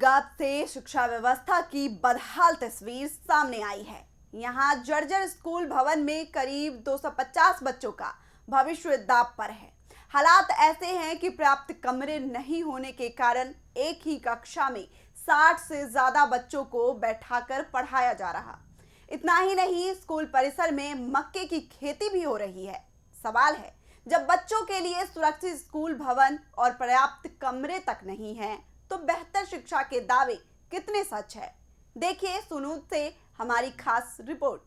गांव से शिक्षा व्यवस्था की बदहाल तस्वीर सामने आई है। यहां जर्जर स्कूल भवन में करीब 250 बच्चों का भविष्य दांव पर है। हालात ऐसे हैं कि पर्याप्त कमरे नहीं होने के कारण एक ही कक्षा में 60 से ज्यादा बच्चों को बैठाकर पढ़ाया जा रहा। इतना ही नहीं, स्कूल परिसर में मक्के की खेती भी हो रही है। सवाल है, जब बच्चों के लिए सुरक्षित स्कूल भवन और पर्याप्त कमरे तक नहीं है तो बेहतर शिक्षा के दावे कितने सच है? देखिए सोनूद से हमारी खास रिपोर्ट।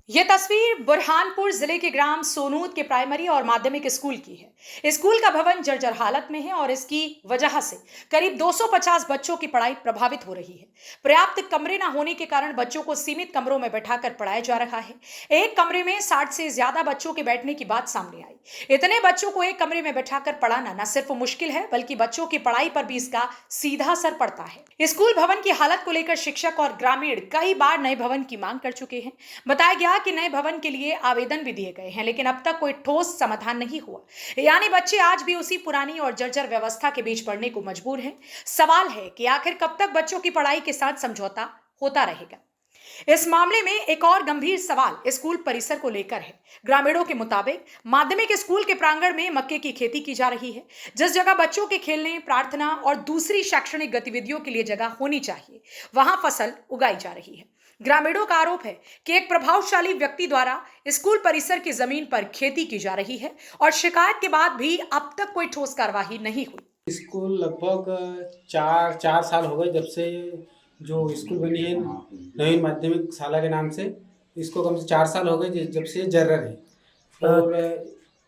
ये तस्वीर बुरहानपुर जिले के ग्राम सोनूद के प्राइमरी और माध्यमिक स्कूल की है। स्कूल का भवन जर्जर हालत में है और इसकी वजह से करीब 250 बच्चों की पढ़ाई प्रभावित हो रही है। पर्याप्त कमरे न होने के कारण बच्चों को सीमित कमरों में बैठाकर पढ़ाया जा रहा है। एक कमरे में 60 से ज्यादा बच्चों के बैठने की बात सामने आई। इतने बच्चों को एक कमरे में बैठाकर पढ़ाना न सिर्फ मुश्किल है, बल्कि बच्चों की पढ़ाई पर भी इसका सीधा असर पड़ता है। स्कूल भवन की हालत को लेकर शिक्षक और ग्रामीण कई बार नए भवन की मांग कर चुके हैं। बताया गया कि नए भवन के लिए आवेदन भी दिए गए हैं, लेकिन अब तक कोई ठोस समाधान नहीं हुआ। यानी बच्चे आज भी उसी पुरानी और जर्जर व्यवस्था के बीच पढ़ने को मजबूर हैं। सवाल है कि आखिर कब तक बच्चों की पढ़ाई के साथ समझौता होता रहेगा। इस मामले में एक और गंभीर सवाल स्कूल परिसर को लेकर है। ग्रामीणों के मुताबिक माध्यमिक स्कूल के प्रांगण में मक्के की खेती की जा रही है। जिस जगह बच्चों के खेलने, प्रार्थना और दूसरी शैक्षणिक गतिविधियों के लिए जगह होनी चाहिए, वहां फसल उगाई जा रही है। ग्रामीणों का आरोप है कि एक प्रभावशाली व्यक्ति द्वारा स्कूल परिसर की जमीन पर खेती की जा रही है और शिकायत के बाद भी अब तक कोई ठोस कार्रवाई नहीं हुई। स्कूल लगभग चार साल हो गए जब से जो स्कूल बनी है नवीन माध्यमिक शाला के नाम से। इसको कम से 4 साल हो गए जब से जर्जर है और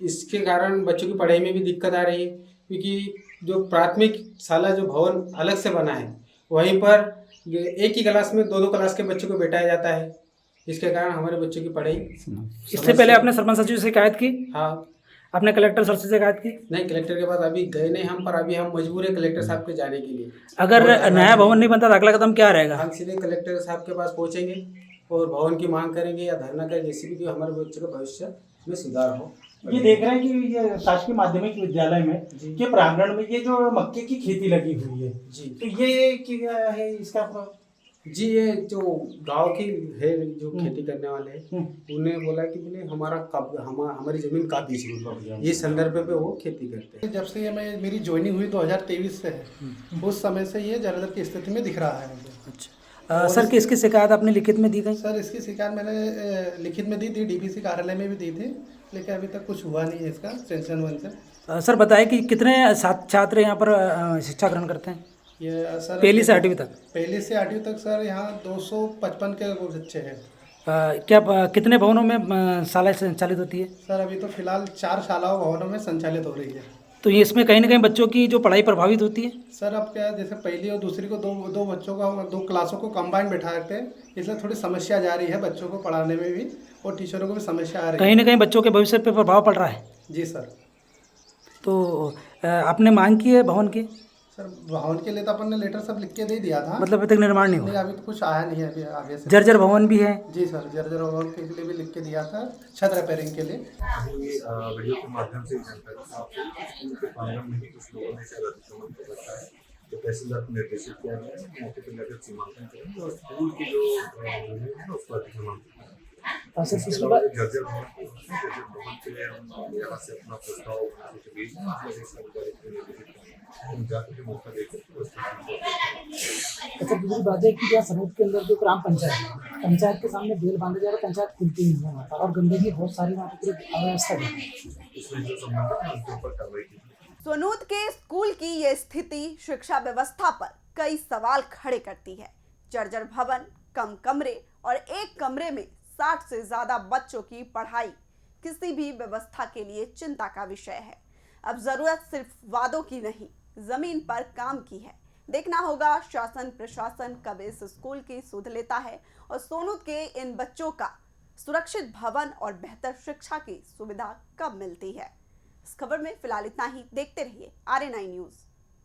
इसके कारण बच्चों की पढ़ाई में भी दिक्कत आ रही है, क्योंकि जो प्राथमिक शाला जो भवन अलग से बना है वहीं पर एक ही क्लास में दो क्लास के बच्चों को बैठाया जाता है। इसके कारण हमारे बच्चों की पढ़ाई। इससे पहले आपने सरपंच सचिव से शिकायत की? हाँ। आपने कलेक्टर सर से शिकायत की? नहीं, कलेक्टर के पास अभी गए नहीं हम, पर अभी हम मजबूर है कलेक्टर साहब के जाने के लिए। अगर नया भवन नहीं बनता तो अगला कदम क्या रहेगा? हम सीधे कलेक्टर साहब के पास पहुंचेंगे और भवन की मांग करेंगे या धरना करेंगे, जैसे भी कि हमारे बच्चों का भविष्य में सुधार हो। ये देख रहे हैं कि ये शासकीय माध्यमिक विद्यालय में के प्रांगण में ये जो मक्के की खेती लगी हुई है जी, तो ये क्या है इसका? जी, ये जो गांव की है जो खेती करने वाले हैं उन्हें बोला कि बोले हमारी जमीन काफी है, ये संदर्भ पे वो खेती करते हैं। जब से ये मेरी ज्वाइनिंग हुई 2023 से है, उस समय से ये जर्जर की स्थिति में दिख रहा है मुझे। अच्छा सर, किसकी शिकायत आपने लिखित में दी गई? सर, इसकी शिकायत मैंने लिखित में दी थी, डीपीसी कार्यालय में भी दी थी, लेकिन अभी तक कुछ हुआ नहीं है इसका सेंक्शन 1 से। सर बताएं कि कितने छात्र यहाँ पर शिक्षा ग्रहण करते हैं? ये सर पहली से 8वीं तक? पहली से 8वीं तक सर यहाँ 255 के बच्चे हैं। क्या कितने भवनों में शाला संचालित होती है? सर अभी तो फिलहाल 4 शालाओं भवनों में संचालित हो रही है। तो ये इसमें कहीं ना कहीं बच्चों की जो पढ़ाई प्रभावित होती है? सर अब क्या है, जैसे पहली और दूसरी को दो बच्चों का 2 क्लासों को कंबाइन बैठाते हैं, इसलिए थोड़ी समस्या जा रही है बच्चों को पढ़ाने में भी और टीचरों को भी समस्या आ रही है। कहीं ना कहीं बच्चों के भविष्य पर प्रभाव पड़ रहा है? जी सर। तो आपने मांग की है भवन की? सर भवन के लिए तो अपन ने लेटर सब लिख के दे दिया था। मतलब अभी तक निर्माण नहीं हुआ? नहीं, अभी तो कुछ आया नहीं है अभी आगे से। जर्जर भवन भी है? जी सर, जर्जर भवन के लिए भी लिख के दिया था, छत रिपेयरिंग के लिए। वीडियो के माध्यम से स्कूल के प्रांगण में कुछ लोगों ने बताया तो तहसीलदार को निर्देशित किया गया है, मौके पर लेकर सीमांकन करेंगे और स्कूल की जो है उस पर जर्जर भवन के लिए हम यहाँ से अपना प्रस्ताव अच्छा, दूसरी बात है कि क्या सनूद के अंदर जो ग्राम पंचायत के सामने बेल बांधा जा रहा है, पंचायत खुलती नहीं है और गंदगी बहुत सारी वहाँ पर अव्यवस्था है। सोनूद के स्कूल की ये स्थिति शिक्षा व्यवस्था पर कई सवाल खड़े करती है। जर्जर भवन, कम कमरे और एक कमरे में 60 से ज्यादा बच्चों की पढ़ाई किसी भी व्यवस्था के लिए चिंता का विषय है। अब जरूरत सिर्फ वादों की नहीं, जमीन पर काम की है। देखना होगा शासन प्रशासन कब इस स्कूल की सुध लेता है और सोनूद के इन बच्चों का सुरक्षित भवन और बेहतर शिक्षा की सुविधा कब मिलती है। इस खबर में फिलहाल इतना ही। देखते रहिए RA9 न्यूज़।